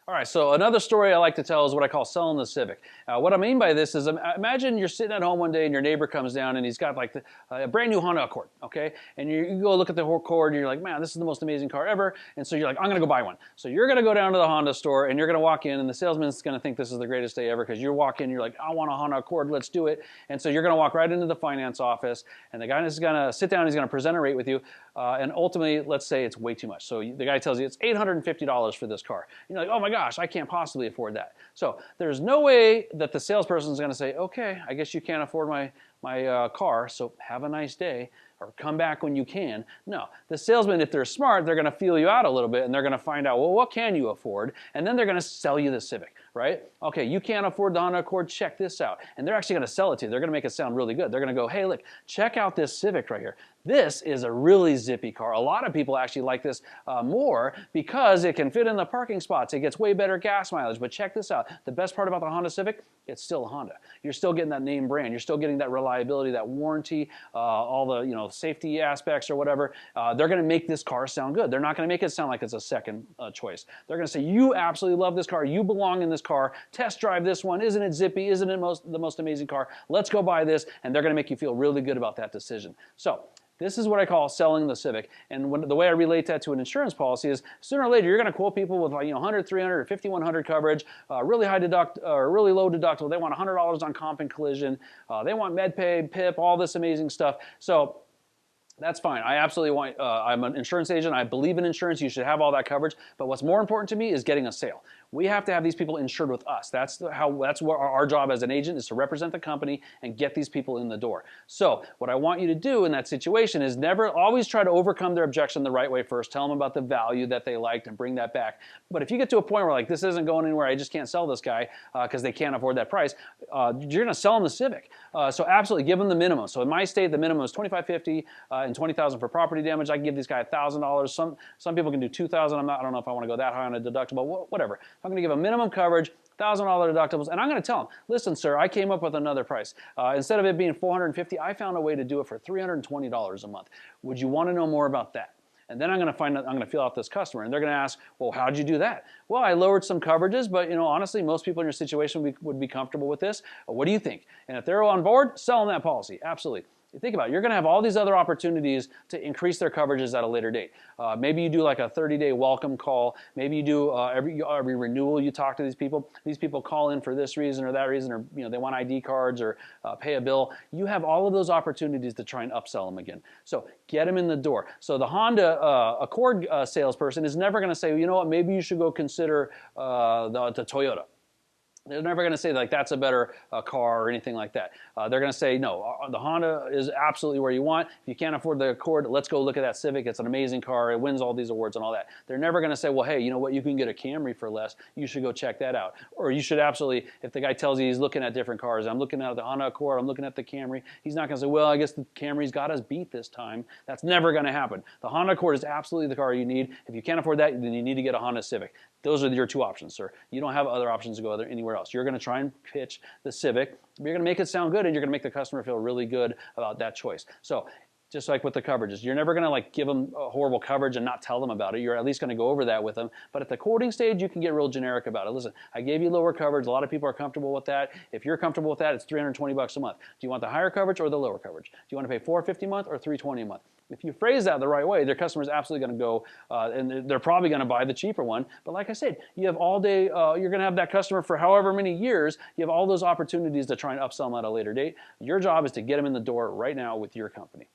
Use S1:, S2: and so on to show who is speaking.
S1: All right, so another story I like to tell is what I call selling the Civic. What I mean by this is imagine you're sitting at home one day and your neighbor comes down and he's got like a brand new Honda Accord, okay? And you go look at the Accord and you're like, man, this is the most amazing car ever. And so you're like, I'm gonna go buy one. So you're gonna go down to the Honda store and you're gonna walk in and the salesman's gonna think this is the greatest day ever because you walk in, you're like, I want a Honda Accord, let's do it. And so you're gonna walk right into the finance office and the guy is gonna sit down, he's gonna present a rate with you. And ultimately, let's say it's way too much. So the guy tells you it's $850 for this car. You're like, oh my gosh, I can't possibly afford that. So there's no way that the salesperson is going to say, okay, I guess you can't afford my car, so have a nice day, or come back when you can. No, the salesman, if they're smart, they're going to feel you out a little bit and they're going to find out, well, what can you afford? And then they're going to sell you the Civic, right? Okay, you can't afford the Honda Accord, check this out. And they're actually going to sell it to you. They're going to make it sound really good. They're going to go, hey, look, check out this Civic right here. This is a really zippy car. A lot of people actually like this more because it can fit in the parking spots. It gets way better gas mileage. But check this out. The best part about the Honda Civic, it's still a Honda. You're still getting that name brand. You're still getting that reliability, that warranty, all the safety aspects or whatever. They're going to make this car sound good. They're not going to make it sound like it's a second choice. They're going to say, you absolutely love this car. You belong in this car. Test drive this one. Isn't it zippy? Isn't it the most amazing car? Let's go buy this. And they're going to make you feel really good about that decision. So this is what I call selling the Civic. And the way I relate that to an insurance policy is sooner or later you're going to quote people with 100, 300, or 5100 coverage, really high really low deductible. They want $100 on comp and collision. They want MedPay, PIP, all this amazing stuff. So that's fine. I absolutely want, I'm an insurance agent. I believe in insurance. You should have all that coverage. But what's more important to me is getting a sale. We have to have these people insured with us. That's what our job as an agent is, to represent the company and get these people in the door. So what I want you to do in that situation is always try to overcome their objection the right way first. Tell them about the value that they liked and bring that back. But if you get to a point where like, this isn't going anywhere, I just can't sell this guy because they can't afford that price, you're going to sell them the Civic. So absolutely give them the minimum. So in my state, the minimum is $2,550 and $20,000 for property damage. I can give these guys $1,000. Some people can do $2,000. I don't know if I want to go that high on a deductible. Whatever. I'm going to give a minimum coverage, $1,000 deductibles, and I'm going to tell them, listen, sir, I came up with another price. Instead of it being $450, I found a way to do it for $320 a month. Would you want to know more about that? And then I'm going to feel out this customer, and they're going to ask, well, how'd you do that? Well, I lowered some coverages, but honestly, most people in your situation would be comfortable with this. What do you think? And if they're on board, sell them that policy. Absolutely. You think about it, you're going to have all these other opportunities to increase their coverages at a later date. Maybe you do like a 30-day welcome call. Maybe you do every renewal you talk to these people. These people call in for this reason or that reason, or they want ID cards or pay a bill. You have all of those opportunities to try and upsell them again. So get them in the door. So the Honda Accord salesperson is never going to say, you know what, maybe you should go consider the Toyota. They're never going to say like that's a better car or anything like that. They're going to say, no, the Honda is absolutely where you want. If you can't afford the Accord, let's go look at that Civic. It's an amazing car. It wins all these awards and all that. They're never going to say, well, hey, you know what? You can get a Camry for less. You should go check that out. Or you should absolutely, if the guy tells you he's looking at different cars, I'm looking at the Honda Accord, I'm looking at the Camry, he's not going to say, well, I guess the Camry's got us beat this time. That's never going to happen. The Honda Accord is absolutely the car you need. If you can't afford that, then you need to get a Honda Civic. Those are your two options, sir. You don't have other options to go anywhere else. You're going to try and pitch the Civic. You're going to make it sound good, and you're going to make the customer feel really good about that choice. So just like with the coverages, you're never going to like give them a horrible coverage and not tell them about it. You're at least going to go over that with them. But at the quoting stage, you can get real generic about it. Listen, I gave you lower coverage. A lot of people are comfortable with that. If you're comfortable with that, it's $320 a month. Do you want the higher coverage or the lower coverage? Do you want to pay $450 a month or $320 a month? If you phrase that the right way, their customer is absolutely going to go, and they're probably going to buy the cheaper one. But like I said, you have all day, you're going to have that customer for however many years. You have all those opportunities to try and upsell them at a later date. Your job is to get them in the door right now with your company.